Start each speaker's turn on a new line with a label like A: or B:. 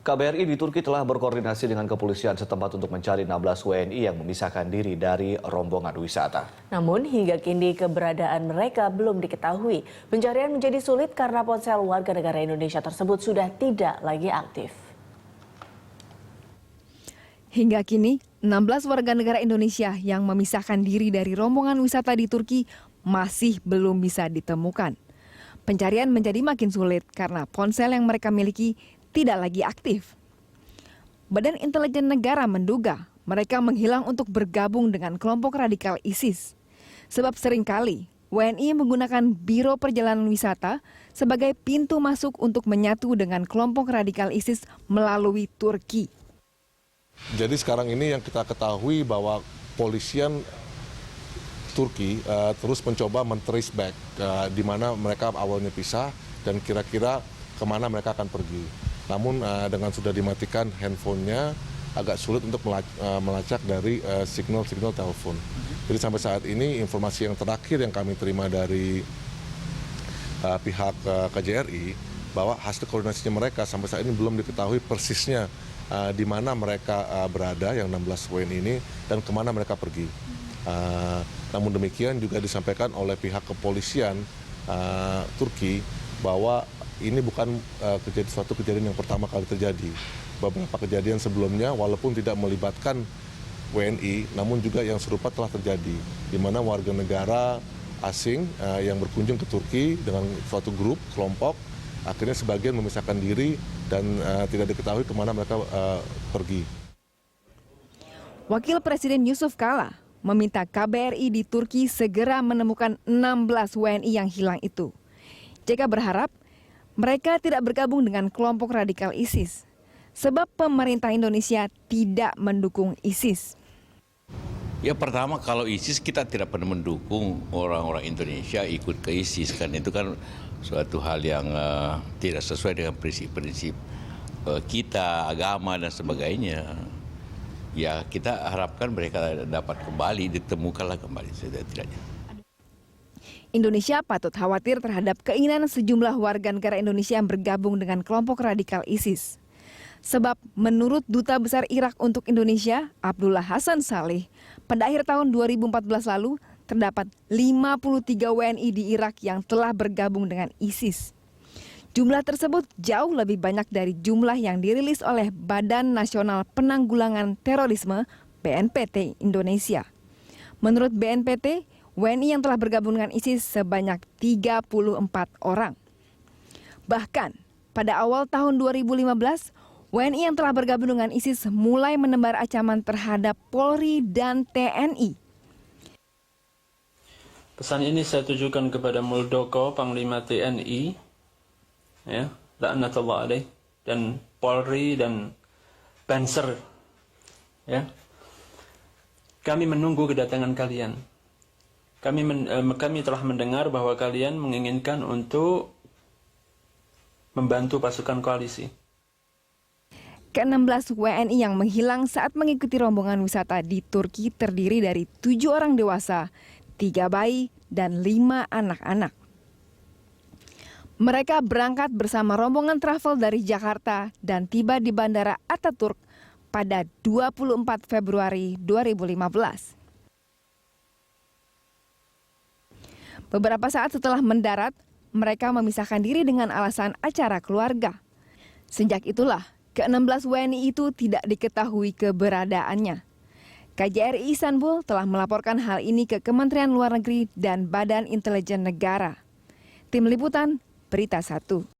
A: KBRI di Turki telah berkoordinasi dengan kepolisian setempat untuk mencari 16 WNI yang memisahkan diri dari rombongan wisata.
B: Namun hingga kini keberadaan mereka belum diketahui. Pencarian menjadi sulit karena ponsel warga negara Indonesia tersebut sudah tidak lagi aktif.
C: Hingga kini, 16 warga negara Indonesia yang memisahkan diri dari rombongan wisata di Turki masih belum bisa ditemukan. Pencarian menjadi makin sulit karena ponsel yang mereka miliki tidak lagi aktif. Badan Intelijen Negara menduga mereka menghilang untuk bergabung dengan kelompok radikal ISIS. Sebab seringkali WNI menggunakan Biro Perjalanan Wisata sebagai pintu masuk untuk menyatu dengan kelompok radikal ISIS melalui Turki.
D: Jadi sekarang ini yang kita ketahui bahwa polisian Turki terus mencoba men-trace back di mana mereka awalnya pisah dan kira-kira kemana mereka akan pergi. Namun dengan sudah dimatikan handphonenya agak sulit untuk melacak dari signal-signal telepon. Jadi sampai saat ini informasi yang terakhir yang kami terima dari pihak KJRI bahwa hasil koordinasinya mereka sampai saat ini belum diketahui persisnya di mana mereka berada yang 16 WNI ini dan kemana mereka pergi. Namun demikian juga disampaikan oleh pihak kepolisian Turki bahwa ini bukan suatu kejadian yang pertama kali terjadi. Beberapa kejadian sebelumnya walaupun tidak melibatkan WNI, namun juga yang serupa telah terjadi, di mana warga negara asing yang berkunjung ke Turki dengan suatu grup, kelompok, akhirnya sebagian memisahkan diri dan tidak diketahui kemana mereka pergi.
C: Wakil Presiden Yusuf Kala meminta KBRI di Turki segera menemukan 16 WNI yang hilang itu. JK berharap mereka tidak bergabung dengan kelompok radikal ISIS, sebab pemerintah Indonesia tidak mendukung ISIS.
E: Ya pertama kalau ISIS kita tidak pernah mendukung orang-orang Indonesia ikut ke ISIS, kan itu kan suatu hal yang tidak sesuai dengan prinsip-prinsip kita, agama dan sebagainya. Ya kita harapkan mereka dapat kembali, ditemukanlah kembali setidaknya.
C: Indonesia patut khawatir terhadap keinginan sejumlah warga negara Indonesia yang bergabung dengan kelompok radikal ISIS. Sebab menurut Duta Besar Irak untuk Indonesia, Abdullah Hasan Saleh, pada akhir tahun 2014 lalu terdapat 53 WNI di Irak yang telah bergabung dengan ISIS. Jumlah tersebut jauh lebih banyak dari jumlah yang dirilis oleh Badan Nasional Penanggulangan Terorisme BNPT Indonesia. Menurut BNPT, WNI yang telah bergabung dengan ISIS sebanyak 34 orang. Bahkan, pada awal tahun 2015, WNI yang telah bergabung dengan ISIS mulai menebar ancaman terhadap Polri dan TNI.
F: Pesan ini saya tujukan kepada Muldoko, Panglima TNI, ya, laknatullah alaih, dan Polri dan Banser. Ya. Kami menunggu kedatangan kalian. Kami telah mendengar bahwa kalian menginginkan untuk membantu pasukan koalisi.
C: Ke-16 WNI yang menghilang saat mengikuti rombongan wisata di Turki terdiri dari 7 orang dewasa, 3 bayi, dan 5 anak-anak. Mereka berangkat bersama rombongan travel dari Jakarta dan tiba di Bandara Ataturk pada 24 Februari 2015. Beberapa saat setelah mendarat, mereka memisahkan diri dengan alasan acara keluarga. Sejak itulah, ke-16 WNI itu tidak diketahui keberadaannya. KJRI Istanbul telah melaporkan hal ini ke Kementerian Luar Negeri dan Badan Intelijen Negara. Tim Liputan, Berita 1.